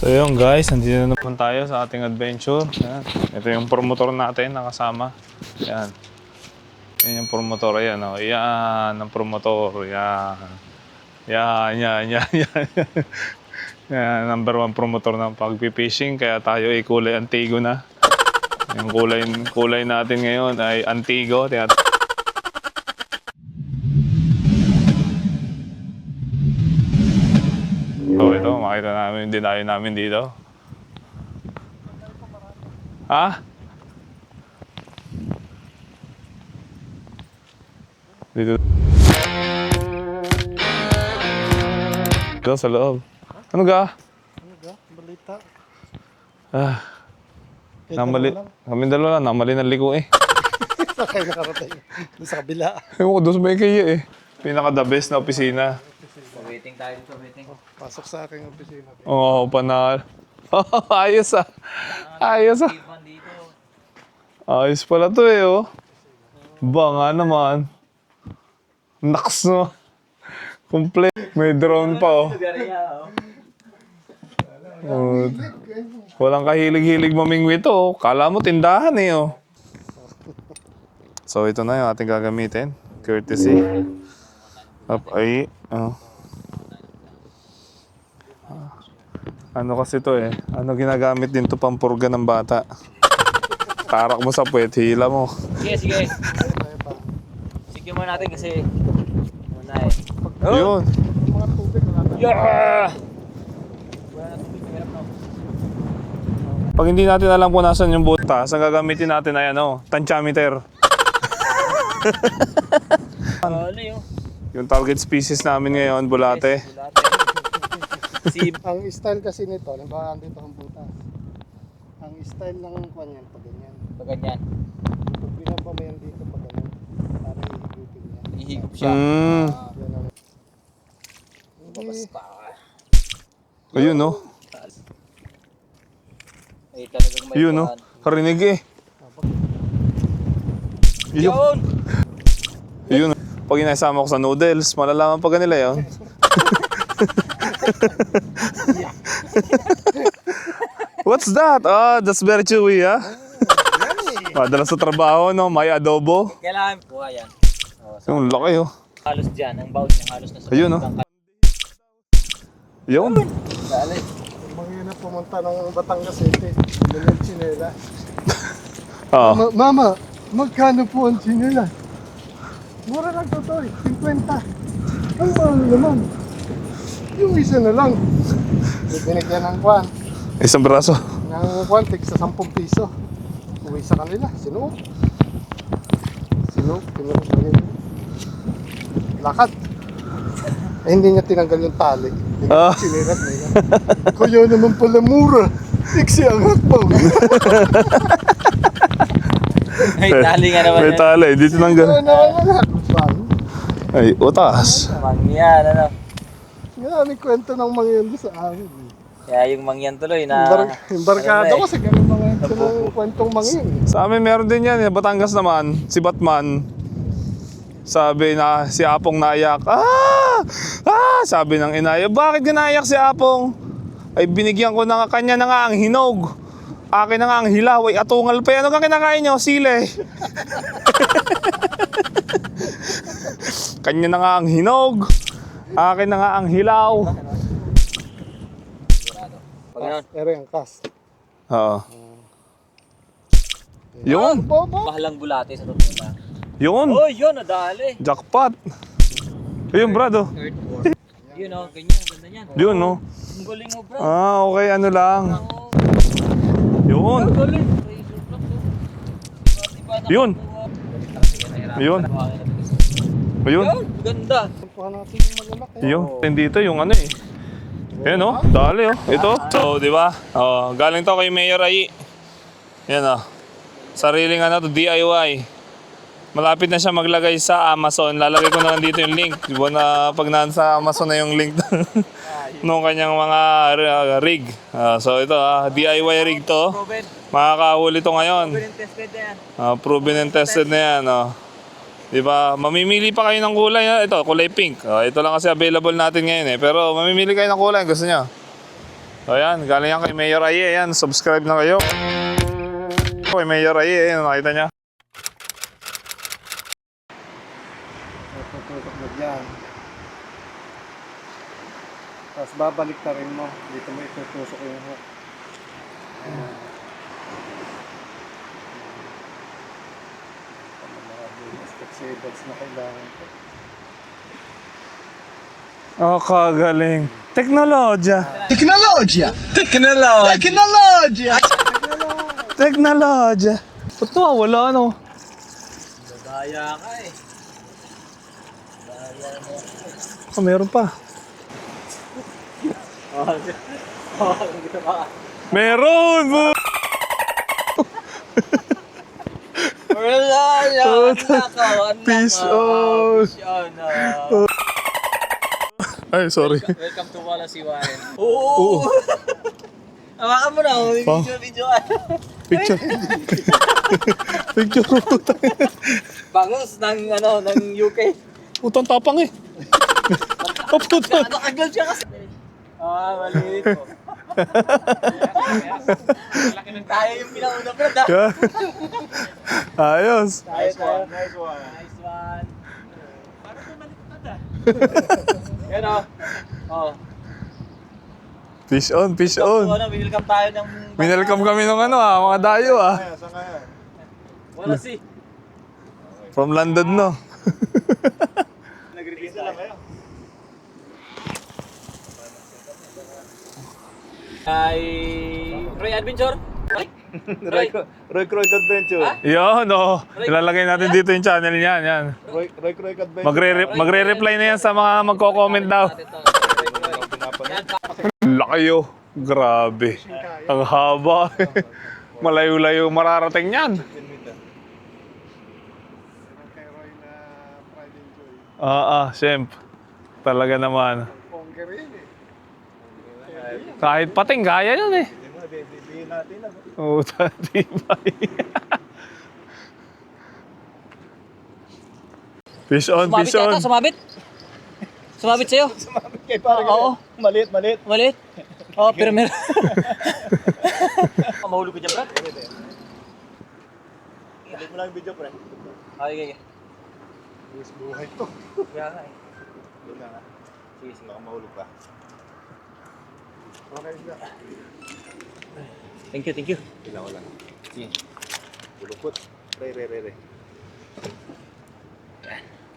So yun guys, nandito na naman tayo sa ating adventure. Yan. Ito yung promotor natin nakasama. Yan. Yan yung promotor. Ayan o. Yan ang promotor. Yan. Yan. Yan. Number 1 promotor ng pagpipishing. Kaya tayo ay kulay Antigo na. Yung kulay natin ngayon ay Antigo. So ito, makita namin yung dinayo namin dito. Ha? Dito. Ikaw sa loob. Ano ga? Balita. Kami dalawa lang, namali ng liko eh. Sakay nakarating. Doon sa kabila. Ewan ko, doon sa may kaya eh. Pinaka-the best na opisina. Waiting tayo dito, waiting. Pasok sa aking opisina. Oo, panal. Ayos ah. Ayos ah. Ayos pala to eh oh. Ba nga naman. Naks no. Complete. May drone pa oh. Oh. Walang kahilig-hilig mamingwi to oh. Kala mo tindahan eh oh. So ito na yung ating gagamitin. Courtesy. Up ay. Oh. Ano kasi to eh. Ano ginagamit din to pampurga ng bata. Tarak mo sa puwet, hila mo. Sige. Sige mo natin kasi muna eh. Yun. Mga tubig na natin. Yeah! Pag hindi natin alam kung nasan yung butas, ang gagamitin natin ay ano, tantiameter. Ano yun? Yung target species namin ngayon, bulate. Ang style kasi nito, halimbawa andito ang butas. Ang style ng kwan yan, pag ganyan. Pag ganyan, Pag binaba mo yan dito, pag ganyan. Para hihigupin niya. ihigop siya. Yan ang... Hindi, Basta. Ayun no. Ay talagang may Ayun no. kuhan. Karinig eh. Yun. Yun. Pag inasama ko sa noodles, malalaman pa kanila yun. What's that? Ah, that's very chewy, ha? Madalas sa trabaho, no? May adobo. Kailangan po yan. Yung laki, oh. Halos dyan, ang bawal niya halos nasa Ayun, no? Yun. Dali. mga yan na pumunta ng Batangas City. Ganyan sinela. Ah. Mama, magkano po ang sinela? Mura lang to, 50. Ang mahal naman. Yung isa na lang. Binigyan ng kwan. Isang braso. Ng kwan, tig sa 10 piso. Uwi sa kanila. Sino? Pinuros na yun. Lakad. Eh, hindi niya tinanggal yung tali. Ah. Sinirat na yun. Kuya naman pala mura. Iksi ang hakbang. May tali nga naman. May tali, di tinanggal. Kuya naman ang hakbang. Ay, utas. Mangyan, ano? Yan ang kwento ng mga yun sa amin. Kaya yung mangyan tuloy na... Yung barkada ko sa ganun mga ito ng kwentong mga yun. Sa amin meron din yan, eh. Batangas naman, si Batman. Sabi na si Apong naiyak. Sabi ng inaya, bakit ginaiyak si Apong? Ay binigyan ko na kanya na nga ang hinog. Akin na nga ang hilaw, ay atungal pa. Ano ka kinakain nyo? Sile. Kanya na nga ang hinog. Akin na nga ang hilaw. Pag ganun, Pero yung kas. Oo. Yun. Bobo. bahalang bulate sa totoo na. Yun. Oh, yun, nadali. Jackpot. Ayun, brado. Earthworm. Yun o, ganyan, ganda niyan. Yun, no? Ang galing mo, bro. Okay, ano lang. Oo. Yun. Ang galing. Razor block, oh. Diba, Yun. nakakuha? Yun. Ayun. Yun, ganda. Kuha natin yung malalaki. Yun. Dito yung ano eh. Yan oh. Dali oh. Ito. So, di ba? Oh, galing to kay Mayor Ai. Yan oh. Sariling ano to, DIY. Malapit na siya maglagay sa Amazon. Lalagay ko na lang dito yung link. Di ba na pag nasa Amazon na yung link nung kanyang mga rig. So ito DIY rig to. Proven. Makakahuli to ngayon. Proven and tested na yan. Proven and tested na yan. Di ba? Mamimili pa kayo ng kulay. Ito, kulay pink. Ito lang kasi available natin ngayon eh. Pero mamimili kayo ng kulay. Gusto nyo? So yan, galing yan kay Mayor Aye. Ayan, subscribe na kayo. Kay Mayor Aye, ayan, nakita niya. Tututok mo dyan. Tapos babalik na rin mo. Dito mo itutusok yung hook. Flexibles na kailangan ko. Oh, kagaling. Teknolodya. Teknolodya. Ba't wala ano? Daya ka eh. Oh, meron pa. Meron! Wala yan. Peace on. Ay, sorry. Welcome to Wala si Warren. Oo. Hawakan mo na. Video. Picture. Picture. Bangus ng UK. Utang tapang eh. Oh, puto. Nakagal siya kasi. Maliit po. Tayo yung pinauna po. Ayos. Nice one. Parang bumaliktad ah. Yan o. Oh. Fish on, fish on. Winelcome tayo ng... Minelcome kami ng mga dayo Wala si. From London, no? Nag-release na lang kayo. Ay... Roy Adventure? Roy Croy Adventure. Yun, no. Ilalagay natin dito yung channel niyan, yan. Roy Croy Adventure. Magre-reply na yan sa mga magko-comment daw. Laki oh. Grabe. Ang haba. Malayo-layo mararating yan. Kay Roy na Pride and Joy. Semp. Talaga naman. Ponger yun eh. Kahit pating, kaya yun eh. Hindi mo, bibihin natin lang. Oo, tatibay. Fish on, Sumabit fish on. yata, sumabit. Sumabit sa'yo. Sumabit kay parang Oo. Maliit. Malit. Oo, pero meron. Mahulog ko dyan, Brad. Balik mo lang yung video, pre. Okay. Buwis buhay to. Kaya nga eh. Doon na nga. Sige. Baka mahulog pa. Okay na. Thank you. Kailangan ko lang. Sige. Bulukot. Re.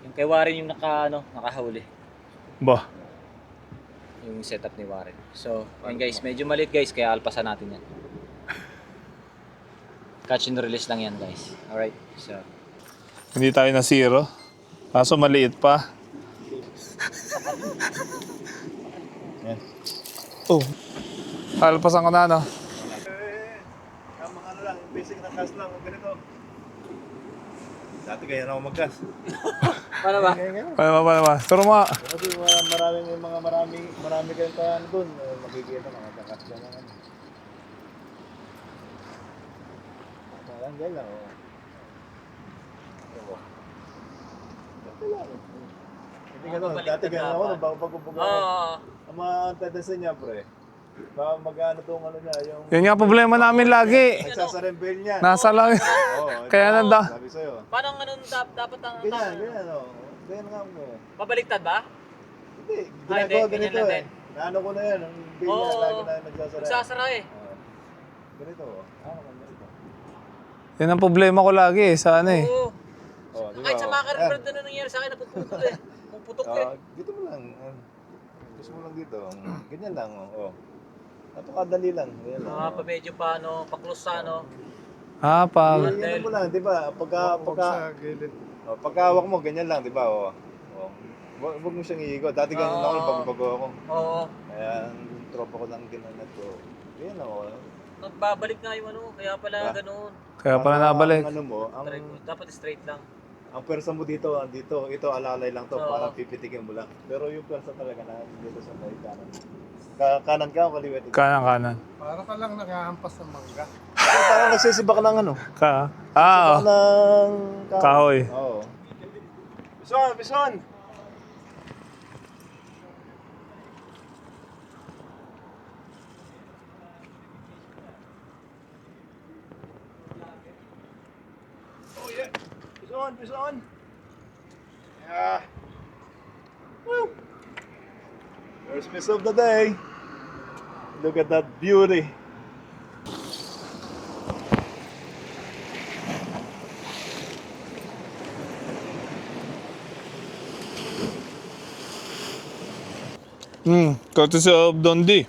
Yung kay Warren yung nakahuli. Bah. Yung setup ni Warren. So, yun guys, medyo maliit guys, kaya alpasan natin yan. Catch and release lang yan guys. Alright, so. Hindi tayo na zero. Kaso maliit pa. Yan. Oh. Alpasan ko na, no? Ang mga lang, basic na cast lang. Ganito. Dati ganyan ako mag-cast. Paano ba? Paano ba? Turo mo. Kasi marami kayong taan doon. Makikita makakakast lang ang ano. Ganyan lang. Hindi ka doon. Dati ganyan ako. Pagkumpag ako. Ang mga tendency niya, pre. Mag-ano itong ano niya. Yung Yun nga problema namin lagi. nagsasarembel niya. Nasa lang. Oo. Kaya nanda. Sabi sa'yo. Paano dapat ang... Ganyan o. Ganyan nga mo. Babaliktad ba? Hindi. Hindi, Ginagawa ganyan ganito lang eh. din. Naano ko na yan. Ang bill niya, Oo. lagi na nagsasara. Magsasara eh. Oo. Ganito o. Ganito. Yan ang problema ko lagi sa ano eh. Oo. Oh, di ba? Kahit sa mga Yan. karibad na nangyayari sa akin, napuputol eh. Puputok eh. Dito mo lang. Gusto mo lang dito. Ganyan lang. Oh. Napakadali lang. Ganyan lang. Medyo pa pa-close sa Pag... Ganyan mo lang, di ba? Pagkahawak mo, ganyan lang, di ba? Oh. Huwag mo siyang iigo. Dati ganyan ako, pagbago ako. Oo. Kaya ang tropa ko lang ginanat ko. Ganyan ako. Nagbabalik nga yung kaya pala Ah. ganoon. Kaya pala nabalik. Ang ano mo, Dapat straight lang. ang pwersa mo dito, ito alalay lang to, Oo. parang pipitikin mo lang. Pero yung pwersa talaga na dito sa may kanan. Kanan ka o kaliwet? Kanan. Para ka lang nakahampas ng mangga. Parang nagsisibak ng ano? Oo. Ng Kahoy. Oo. Bison! Fish on. Yeah. Woo. First fish of the day. Look at that beauty. Courtesy of Dondi.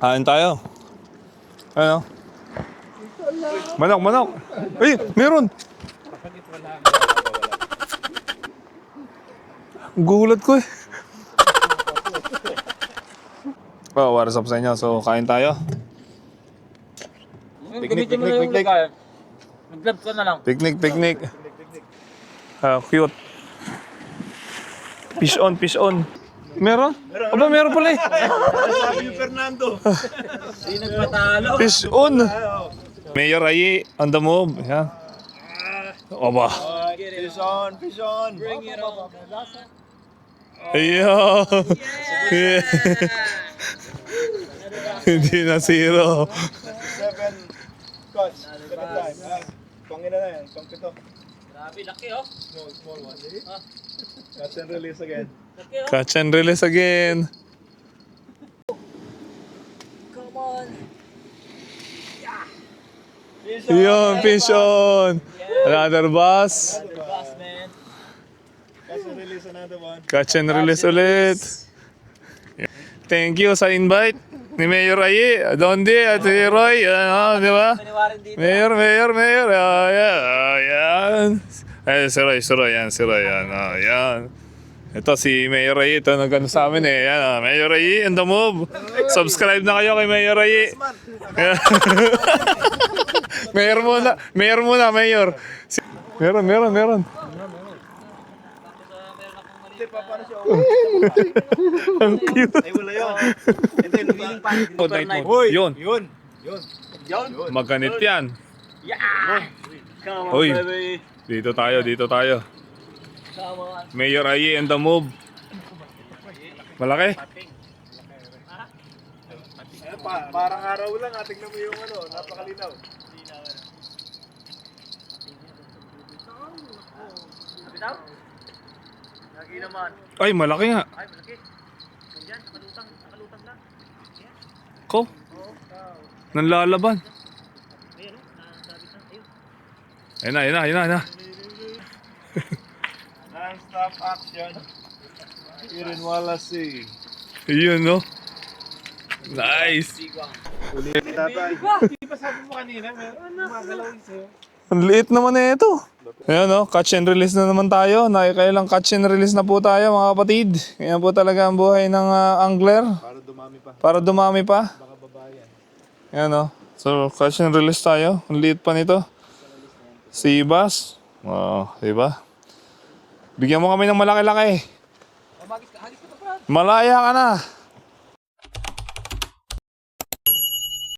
Kain tayo. Ano? Manok, manok. Ay, meron. Gulat ko eh. Oh, what's up sa inyo? So, kain tayo. Gamitin mo na yung lugar. Mag-vlog ka na lang. Picnic, picnic. Cute. Fish on, fish on. Meron? Aba, meron pala eh. Sabi ni Fernando. Hindi nagpatalo. Fish on. Mayor Ayi, on the move. Yan. Aba. Fish on, fish on. Bring it on. Ayan. Yeah. Hindi na zero. 7 cuts. 7 times. Pangina na yan. Pang-pito. Grabe, laki oh. Small one. Catch and release again. Laki oh. Catch and release again. Come on. Yun, fish on. Another bass. Boss, man. Catch and release another one. Catch and release ulit. Thank you sa invite ni Mayor Ayi, Dondi at si Roy. Ano, di ba? Paniwarin dito. Mayor, mayor, mayor. Ayan. Ay, si Roy, yan, si Roy, yan. Yan. Ito si Mayor Ayi, ito nagano sa amin eh. Yan, Mayor Ayi, in the move. Subscribe na kayo kay Mayor Ayi. Mayor muna, Mayor. Meron. Hindi pa, paano siya? Ang cute. Ay, wala yun. Hindi, lumiling pa. Good night mode. Yun. Yun. Maganit yan. Yeah! Come on, Uy. baby. Dito tayo. Come on. Mayor Ayi in the move. Malaki? Parang araw lang. Tignan mo yung ano. Napakalinaw. Bitaw? Lagi naman. Ay, malaki nga. Ay, malaki. Yan, nakalutang lang. Ko. Nanlalaban. Ayun, nasabit na. Ayun. Ayun na. Non-stop action. Here in Wallasey. Yun, no? Nice. Uli tatay. Ang liit naman na ito. Ayan, no? Catch and release na naman tayo. Nakikailang catch and release na po tayo, mga kapatid. Yan po talaga ang buhay ng angler. Para dumami pa. Ayan, no? So, catch and release tayo. Ang liit pa nito. Sibas. Diba? Bigyan mo kami ng malaki-laki. Malaya ka na.